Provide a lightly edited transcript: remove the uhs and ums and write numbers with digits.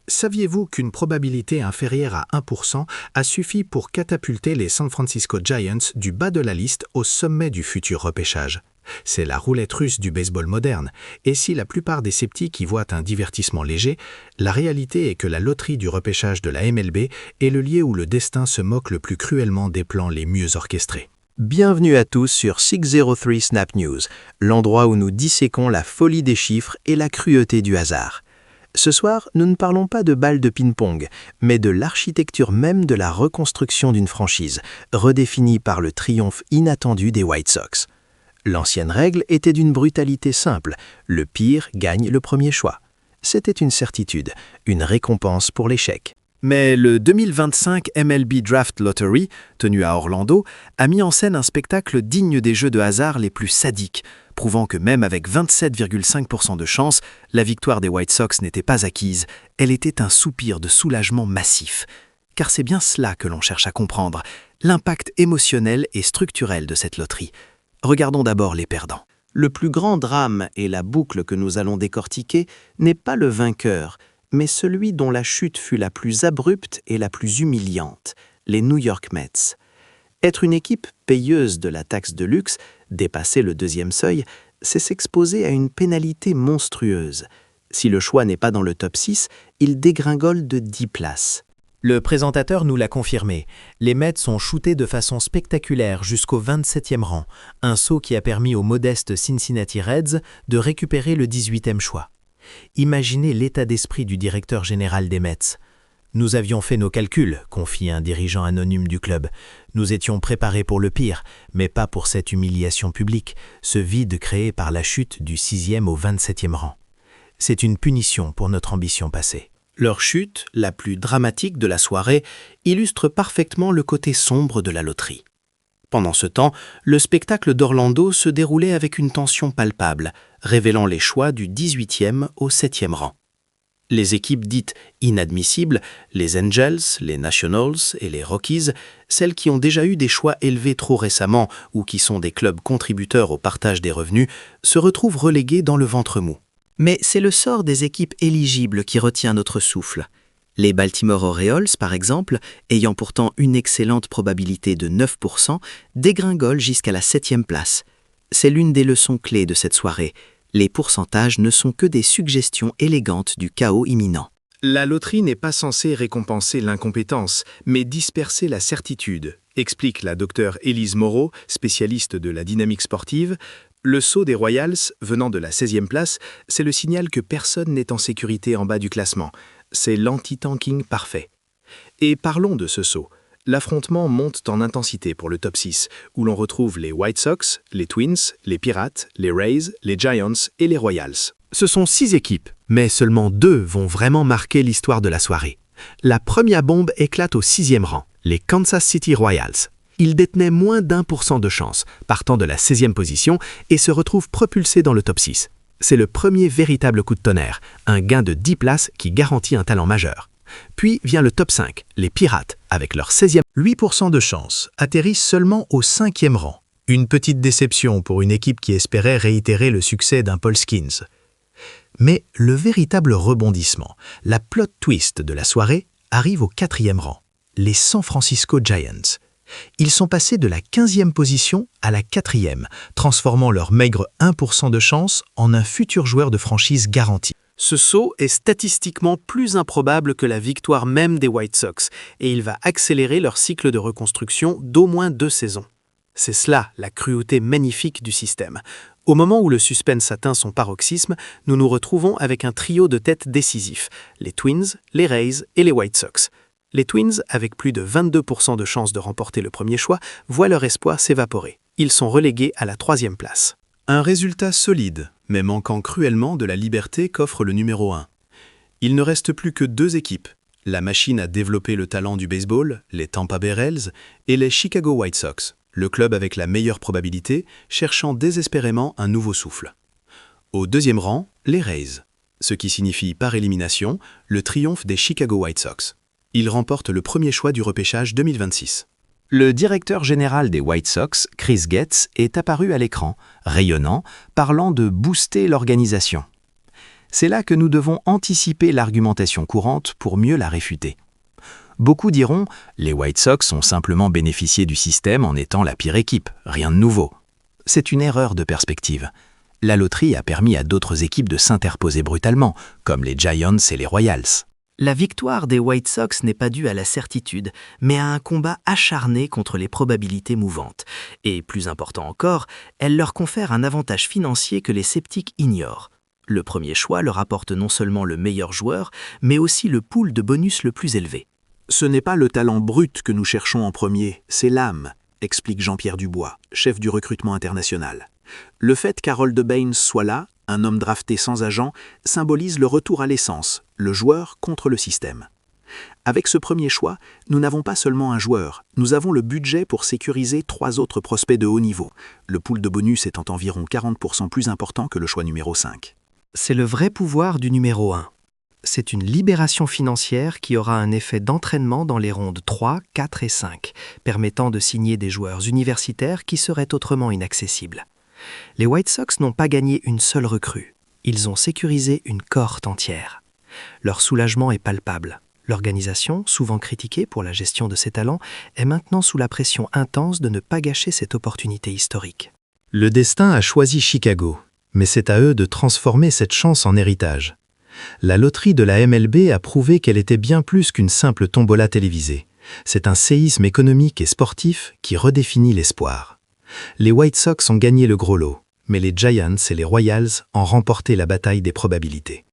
Saviez-vous qu'une probabilité inférieure à 1% a suffi pour catapulter les San Francisco Giants du bas de la liste au sommet du futur repêchage? C'est la roulette russe du baseball moderne, et si la plupart des sceptiques y voient un divertissement léger, la réalité est que la loterie du repêchage de la MLB est le lieu où le destin se moque le plus cruellement des plans les mieux orchestrés. Bienvenue à tous sur 603 Snap News, l'endroit où nous disséquons la folie des chiffres et la cruauté du hasard. Ce soir, nous ne parlons pas de balles de ping-pong, mais de l'architecture même de la reconstruction d'une franchise, redéfinie par le triomphe inattendu des White Sox. L'ancienne règle était d'une brutalité simple, le pire gagne le premier choix. C'était une certitude, une récompense pour l'échec. Mais le 2025 MLB Draft Lottery, tenu à Orlando, a mis en scène un spectacle digne des jeux de hasard les plus sadiques, prouvant que même avec 27,5% de chance, la victoire des White Sox n'était pas acquise, elle était un soupir de soulagement massif. Car c'est bien cela que l'on cherche à comprendre, l'impact émotionnel et structurel de cette loterie. Regardons d'abord les perdants. Le plus grand drame et la boucle que nous allons décortiquer n'est pas le vainqueur, mais celui dont la chute fut la plus abrupte et la plus humiliante, les New York Mets. Être une équipe payeuse de la taxe de luxe, dépasser le deuxième seuil, c'est s'exposer à une pénalité monstrueuse. Si le choix n'est pas dans le top 6, il dégringole de 10 places. Le présentateur nous l'a confirmé. Les Mets ont shooté de façon spectaculaire jusqu'au 27e rang, un saut qui a permis aux modestes Cincinnati Reds de récupérer le 18e choix. Imaginez l'état d'esprit du directeur général des Mets. « Nous avions fait nos calculs », confie un dirigeant anonyme du club. « Nous étions préparés pour le pire, mais pas pour cette humiliation publique, ce vide créé par la chute du 6e au 27e rang. C'est une punition pour notre ambition passée. » Leur chute, la plus dramatique de la soirée, illustre parfaitement le côté sombre de la loterie. Pendant ce temps, le spectacle d'Orlando se déroulait avec une tension palpable, révélant les choix du 18e au 7e rang. Les équipes dites inadmissibles, les Angels, les Nationals et les Rockies, celles qui ont déjà eu des choix élevés trop récemment ou qui sont des clubs contributeurs au partage des revenus, se retrouvent reléguées dans le ventre mou. Mais c'est le sort des équipes éligibles qui retient notre souffle. Les Baltimore Orioles, par exemple, ayant pourtant une excellente probabilité de 9%, dégringolent jusqu'à la 7e place. C'est l'une des leçons clés de cette soirée. Les pourcentages ne sont que des suggestions élégantes du chaos imminent. La loterie n'est pas censée récompenser l'incompétence, mais disperser la certitude, explique la docteure Élise Moreau, spécialiste de la dynamique sportive. Le saut des Royals, venant de la 16e place, c'est le signal que personne n'est en sécurité en bas du classement. C'est l'anti-tanking parfait. Et parlons de ce saut. L'affrontement monte en intensité pour le top 6, où l'on retrouve les White Sox, les Twins, les Pirates, les Rays, les Giants et les Royals. Ce sont 6 équipes, mais seulement 2 vont vraiment marquer l'histoire de la soirée. La première bombe éclate au 6e rang, les Kansas City Royals. Ils détenaient moins d'1% de chance, partant de la 16e position, et se retrouvent propulsés dans le top 6. C'est le premier véritable coup de tonnerre, un gain de 10 places qui garantit un talent majeur. Puis vient le top 5, les Pirates, avec leur 16e. 8% de chance, atterrissent seulement au 5e rang. Une petite déception pour une équipe qui espérait réitérer le succès d'un Paul Skeens. Mais le véritable rebondissement, la plot twist de la soirée, arrive au 4e rang, les San Francisco Giants. Ils sont passés de la 15e position à la 4e, transformant leur maigre 1% de chance en un futur joueur de franchise garanti. Ce saut est statistiquement plus improbable que la victoire même des White Sox, et il va accélérer leur cycle de reconstruction d'au moins 2 saisons. C'est cela, la cruauté magnifique du système. Au moment où le suspense atteint son paroxysme, nous nous retrouvons avec un trio de têtes décisifs, les Twins, les Rays et les White Sox. Les Twins, avec plus de 22% de chances de remporter le premier choix, voient leur espoir s'évaporer. Ils sont relégués à la 3e place. Un résultat solide, mais manquant cruellement de la liberté qu'offre le numéro 1. Il ne reste plus que 2 équipes. La machine à développer le talent du baseball, les Tampa Bay Rays, et les Chicago White Sox, le club avec la meilleure probabilité, cherchant désespérément un nouveau souffle. Au 2e rang, les Rays, ce qui signifie par élimination le triomphe des Chicago White Sox. Ils remportent le premier choix du repêchage 2026. Le directeur général des White Sox, Chris Getz, est apparu à l'écran, rayonnant, parlant de booster l'organisation. C'est là que nous devons anticiper l'argumentation courante pour mieux la réfuter. Beaucoup diront « les White Sox ont simplement bénéficié du système en étant la pire équipe, rien de nouveau ». C'est une erreur de perspective. La loterie a permis à d'autres équipes de s'interposer brutalement, comme les Giants et les Royals. La victoire des White Sox n'est pas due à la certitude, mais à un combat acharné contre les probabilités mouvantes. Et plus important encore, elle leur confère un avantage financier que les sceptiques ignorent. Le premier choix leur apporte non seulement le meilleur joueur, mais aussi le pool de bonus le plus élevé. Ce n'est pas le talent brut que nous cherchons en premier, c'est l'âme, explique Jean-Pierre Dubois, chef du recrutement international. Le fait qu'Harold Baines soit là, un homme drafté sans agent, symbolise le retour à l'essence, le joueur contre le système. Avec ce premier choix, nous n'avons pas seulement un joueur, nous avons le budget pour sécuriser 3 autres prospects de haut niveau, le pool de bonus étant environ 40% plus important que le choix numéro 5. C'est le vrai pouvoir du numéro 1. C'est une libération financière qui aura un effet d'entraînement dans les rondes 3, 4 et 5, permettant de signer des joueurs universitaires qui seraient autrement inaccessibles. Les White Sox n'ont pas gagné une seule recrue. Ils ont sécurisé une cohorte entière. Leur soulagement est palpable. L'organisation, souvent critiquée pour la gestion de ses talents, est maintenant sous la pression intense de ne pas gâcher cette opportunité historique. Le destin a choisi Chicago, mais c'est à eux de transformer cette chance en héritage. La loterie de la MLB a prouvé qu'elle était bien plus qu'une simple tombola télévisée. C'est un séisme économique et sportif qui redéfinit l'espoir. Les White Sox ont gagné le gros lot, mais les Giants et les Royals ont remporté la bataille des probabilités.